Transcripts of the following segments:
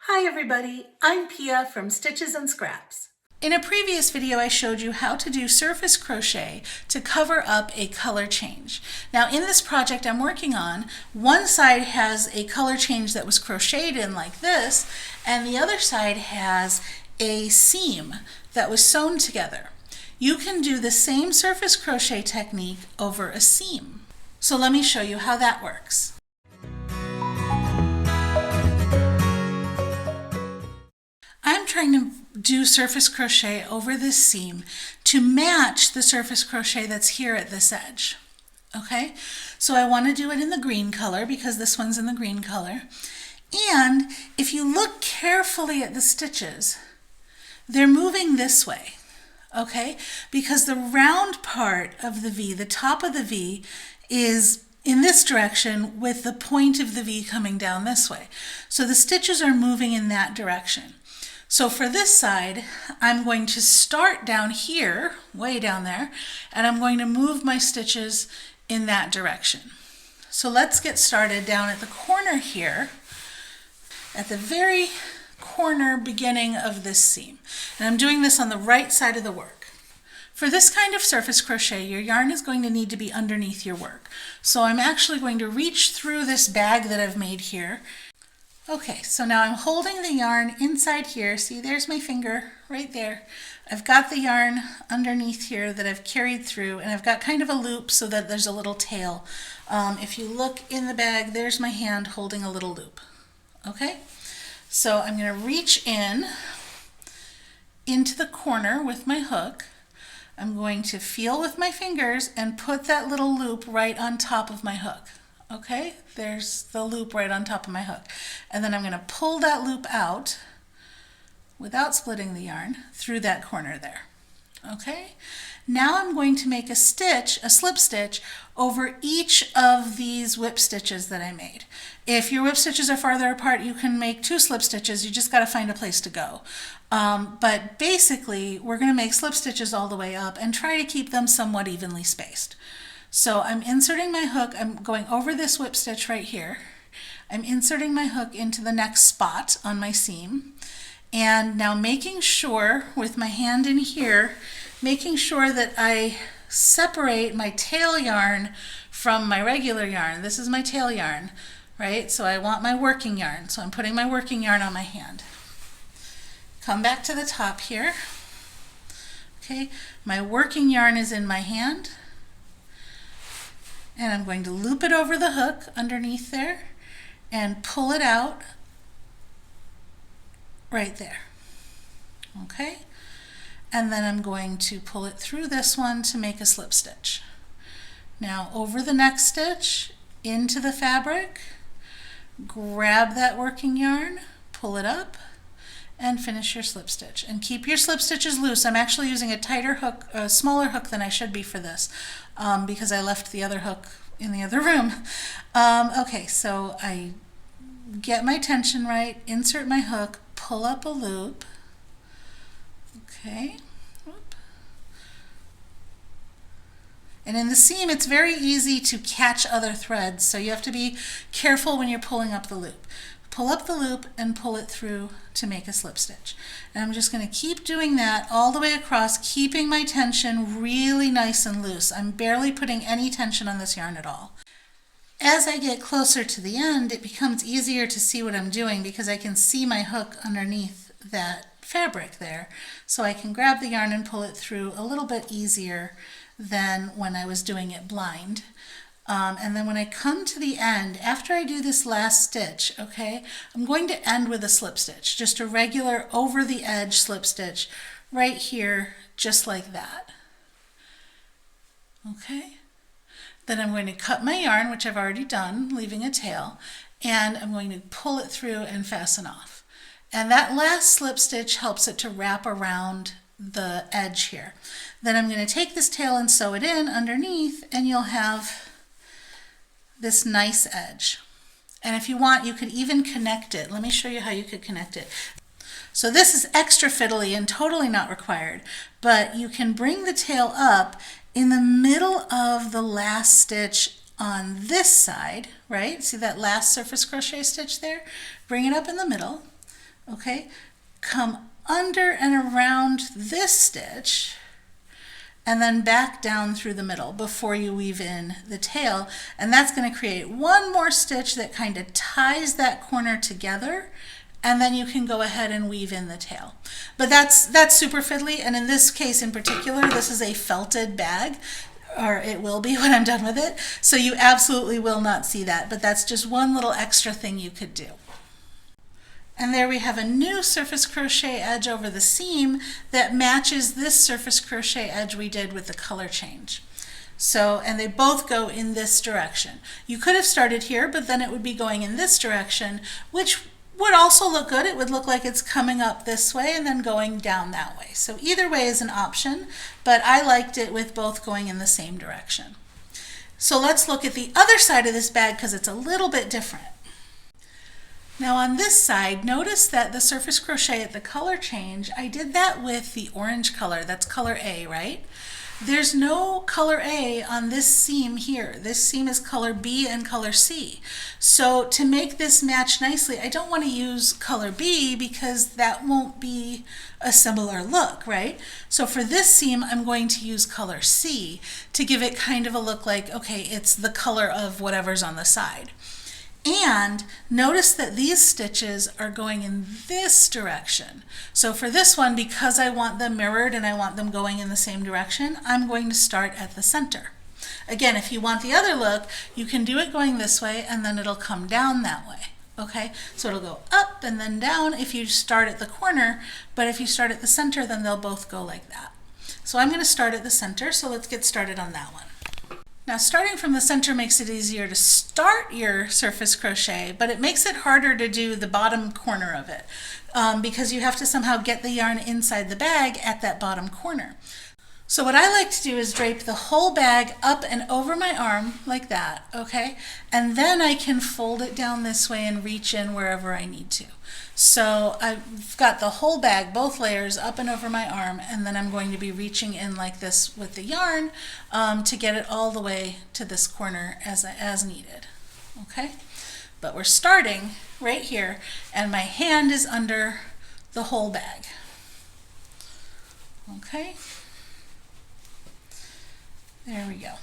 Hi everybody, I'm Pia from Stitches and Scraps. In a previous video I showed you how to do surface crochet to cover up a color change. Now in this project I'm working on, one side has a color change that was crocheted in like this, and the other side has a seam that was sewn together. You can do the same surface crochet technique over a seam. So let me show you how that works. I'm trying to do surface crochet over this seam to match the surface crochet that's here at this edge. Okay, so I want to do it in the green color because this one's in the green color. And if you look carefully at the stitches, they're moving this way, okay? Because the round part of the V, the top of the V, is in this direction with the point of the V coming down this way. So the stitches are moving in that direction. So for this side, I'm going to start down here, way down there, and I'm going to move my stitches in that direction. So let's get started down at the corner here, at the very corner beginning of this seam. And I'm doing this on the right side of the work. For this kind of surface crochet, your yarn is going to need to be underneath your work. So I'm actually going to reach through this bag that I've made here. Okay, so now I'm holding the yarn inside here. See, there's my finger right there. I've got the yarn underneath here that I've carried through, and I've got kind of a loop so that there's a little tail. If you look in the bag, there's my hand holding a little loop. Okay, so I'm going to reach into the corner with my hook. I'm going to feel with my fingers and put that little loop right on top of my hook. Okay, there's the loop right on top of my hook. And then I'm going to pull that loop out without splitting the yarn through that corner there. Okay, now I'm going to make a stitch, a slip stitch, over each of these whip stitches that I made. If your whip stitches are farther apart, you can make 2 slip stitches. You just got to find a place to go. But basically, we're going to make slip stitches all the way up and try to keep them somewhat evenly spaced. So I'm inserting my hook, I'm going over this whip stitch right here. I'm inserting my hook into the next spot on my seam. And now making sure with my hand in here, making sure that I separate my tail yarn from my regular yarn. This is my tail yarn, right? So I want my working yarn. So I'm putting my working yarn on my hand. Come back to the top here. Okay, my working yarn is in my hand. And I'm going to loop it over the hook underneath there and pull it out right there. Okay? And then I'm going to pull it through this one to make a slip stitch. Now over the next stitch, into the fabric, grab that working yarn, pull it up, and finish your slip stitch. And keep your slip stitches loose. I'm actually using a tighter hook, a smaller hook than I should be for this, because I left the other hook in the other room. Okay, so I get my tension right, insert my hook, pull up a loop. Okay. Whoop. And in the seam, it's very easy to catch other threads, so you have to be careful when you're pulling up the loop. Pull up the loop and pull it through to make a slip stitch. And I'm just going to keep doing that all the way across, keeping my tension really nice and loose. I'm barely putting any tension on this yarn at all. As I get closer to the end, it becomes easier to see what I'm doing because I can see my hook underneath that fabric there. So I can grab the yarn and pull it through a little bit easier than when I was doing it blind. And then when I come to the end, after I do this last stitch, okay, I'm going to end with a slip stitch, just a regular over the edge slip stitch right here, just like that. Okay, then I'm going to cut my yarn, which I've already done, leaving a tail, and I'm going to pull it through and fasten off. And that last slip stitch helps it to wrap around the edge here. Then I'm going to take this tail and sew it in underneath, and you'll have this nice edge. And if you want, you could even connect it. Let me show you how you could connect it. So this is extra fiddly and totally not required, but you can bring the tail up in the middle of the last stitch on this side, right? See that last surface crochet stitch there? Bring it up in the middle, okay, come under and around this stitch, and then back down through the middle before you weave in the tail. And that's going to create one more stitch that kind of ties that corner together, and then you can go ahead and weave in the tail. But that's super fiddly, and in this case in particular, this is a felted bag, or it will be when I'm done with it, so you absolutely will not see that, but that's just one little extra thing you could do. And there we have a new surface crochet edge over the seam that matches this surface crochet edge we did with the color change. So, and they both go in this direction. You could have started here, but then it would be going in this direction, which would also look good. It would look like it's coming up this way and then going down that way. So either way is an option, but I liked it with both going in the same direction. So let's look at the other side of this bag because it's a little bit different. Now on this side, notice that the surface crochet at the color change, I did that with the orange color. That's color A, right? There's no color A on this seam here. This seam is color B and color C. So to make this match nicely, I don't want to use color B because that won't be a similar look, right? So for this seam, I'm going to use color C to give it kind of a look like, okay, it's the color of whatever's on the side. And notice that these stitches are going in this direction. So for this one, because I want them mirrored and I want them going in the same direction, I'm going to start at the center. Again, if you want the other look, you can do it going this way and then it'll come down that way. Okay, so it'll go up and then down if you start at the corner, but if you start at the center, then they'll both go like that. So I'm going to start at the center, so let's get started on that one. Now starting from the center makes it easier to start your surface crochet, but it makes it harder to do the bottom corner of it because you have to somehow get the yarn inside the bag at that bottom corner. So what I like to do is drape the whole bag up and over my arm like that, okay? And then I can fold it down this way and reach in wherever I need to. So I've got the whole bag, both layers, up and over my arm, and then I'm going to be reaching in like this with the yarn to get it all the way to this corner as needed, okay? But we're starting right here, and my hand is under the whole bag, okay? There we go.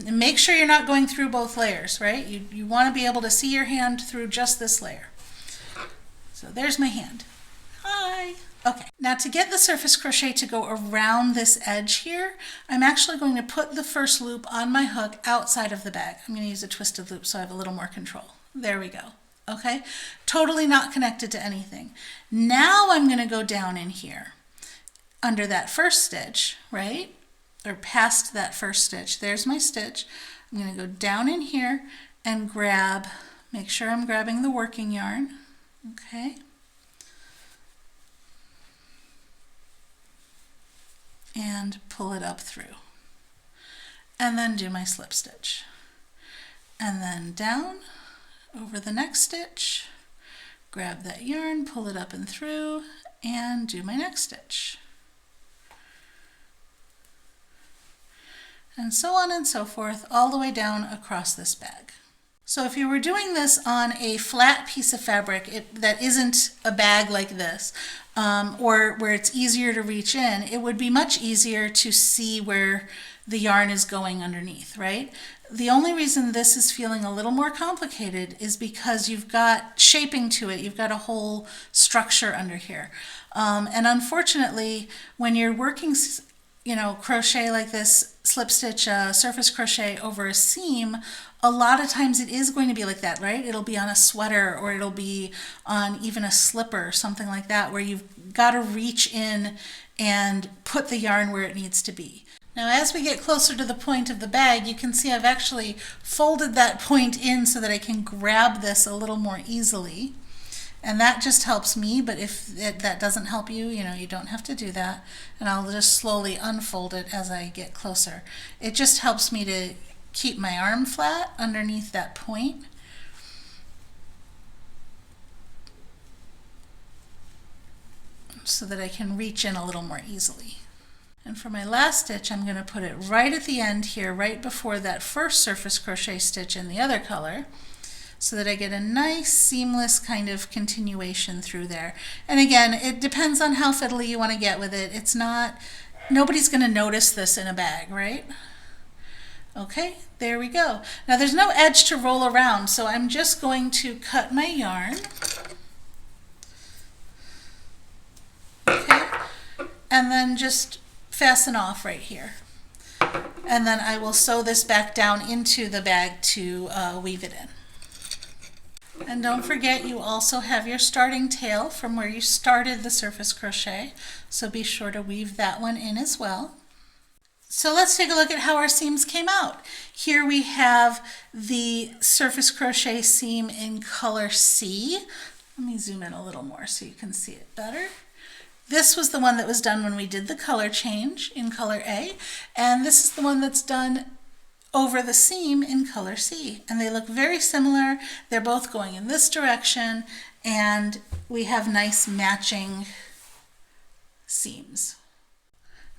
And make sure you're not going through both layers, right? You want to be able to see your hand through just this layer. So there's my hand. Hi. Okay, now to get the surface crochet to go around this edge here, I'm actually going to put the first loop on my hook outside of the bag. I'm going to use a twisted loop so I have a little more control. There we go. Okay, totally not connected to anything. Now I'm going to go down in here under that first stitch, right? Or past that first stitch. There's my stitch. I'm going to go down in here and grab, make sure I'm grabbing the working yarn. Okay. And pull it up through. And then do my slip stitch. And then down over the next stitch, grab that yarn, pull it up and through, and do my next stitch. And so on and so forth, all the way down across this bag. So if you were doing this on a flat piece of fabric that isn't a bag like this, or where it's easier to reach in, it would be much easier to see where the yarn is going underneath, right? The only reason this is feeling a little more complicated is because you've got shaping to it. You've got a whole structure under here. And unfortunately, when you're working crochet like this, slip stitch, surface crochet over a seam, a lot of times it is going to be like that, right? It'll be on a sweater or it'll be on even a slipper or something like that where you've got to reach in and put the yarn where it needs to be. Now as we get closer to the point of the bag, you can see I've actually folded that point in so that I can grab this a little more easily. And that just helps me, but if that doesn't help you, you don't have to do that. And I'll just slowly unfold it as I get closer. It just helps me to keep my arm flat underneath that point. So that I can reach in a little more easily. And for my last stitch, I'm going to put it right at the end here, right before that first surface crochet stitch in the other color. so that I get a nice seamless kind of continuation through there. And again, it depends on how fiddly you want to get with it. It's not, nobody's going to notice this in a bag, right? Okay, there we go. Now there's no edge to roll around, so I'm just going to cut my yarn. Okay, and then just fasten off right here. And then I will sew this back down into the bag to weave it in. And don't forget, you also have your starting tail from where you started the surface crochet, so be sure to weave that one in as well. So let's take a look at how our seams came out. Here we have the surface crochet seam in color C. Let me zoom in a little more so you can see it better. This was the one that was done when we did the color change in color A, and this is the one that's done over the seam in color C. And they look very similar. They're both going in this direction, and we have nice matching seams.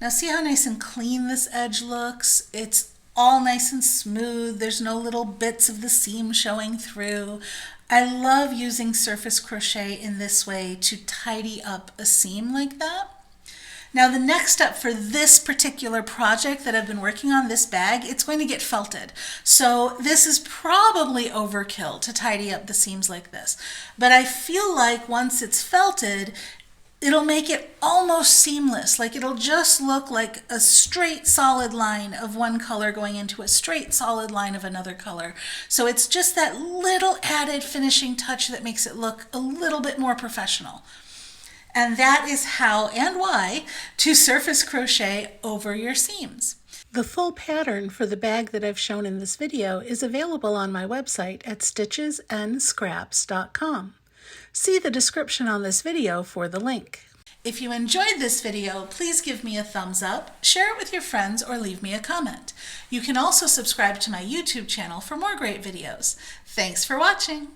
Now see how nice and clean this edge looks? It's all nice and smooth. There's no little bits of the seam showing through. I love using surface crochet in this way to tidy up a seam like that. Now the next step for this particular project that I've been working on, this bag, it's going to get felted. So this is probably overkill to tidy up the seams like this. But I feel like once it's felted, it'll make it almost seamless. Like it'll just look like a straight solid line of one color going into a straight solid line of another color. So it's just that little added finishing touch that makes it look a little bit more professional. And that is how and why to surface crochet over your seams. The full pattern for the bag that I've shown in this video is available on my website at stitchesandscraps.com. See the description on this video for the link. If you enjoyed this video, please give me a thumbs up, share it with your friends, or leave me a comment. You can also subscribe to my YouTube channel for more great videos. Thanks for watching.